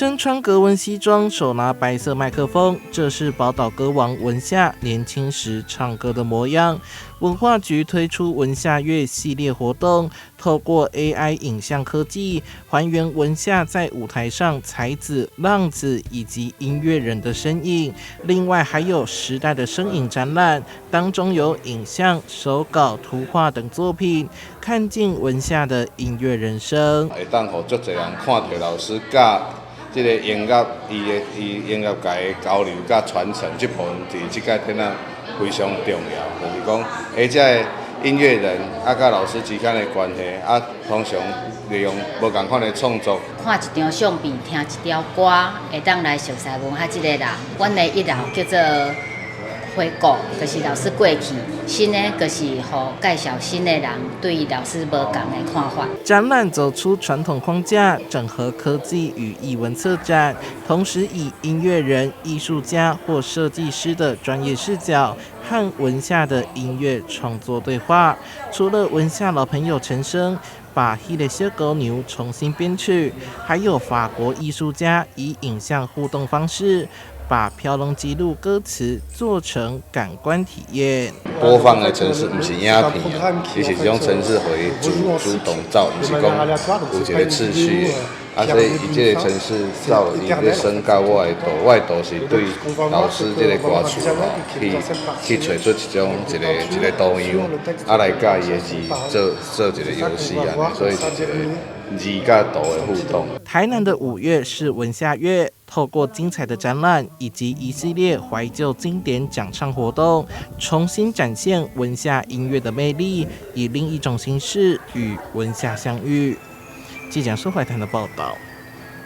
身穿格纹西装，手拿白色麦克风，这是宝岛歌王文夏年轻时唱歌的模样。文化局推出文夏乐系列活动，透过 AI 影像科技，还原文夏在舞台上才子、浪子以及音乐人的身影。另外还有时代的身影展览，当中有影像、手稿、图画等作品，看尽文夏的音乐人生。会当互足侪人看到老师甲这个音乐，伊音乐界的交流甲传承这部分，伫即个天啊非常重要。就是讲，这个音乐人甲老师之间的关系，通常利用无同款的创作，看一张相片，听一条歌，会当来熟悉文化这个人。阮的一楼叫做回顾，就是老师过去；新的就是互介绍新的人对老师无同的看法。展览走出传统框架，整合科技与艺文策展，同时以音乐人、艺术家或设计师的专业视角和文夏的音乐创作对话。除了文夏老朋友陈升把《迄个小狗牛》重新编曲，还有法国艺术家以影像互动方式，把飘龙记录歌词做成感官体验。播放的程式不是影片啊，伊是这种程式会主动走，不是讲有一个次序的。所以伊这个程式走，伊要升到我的度，我的度是对老师这个歌词去找出一个图样，来甲伊的字做一个游戏啊，所以是一个字甲图的互动。台南的5月是文夏月，透过精彩的展览以及一系列怀旧经典讲唱活动，重新展现文夏音乐的魅力，以另一种形式与文夏相遇。记者苏怀谈的报道。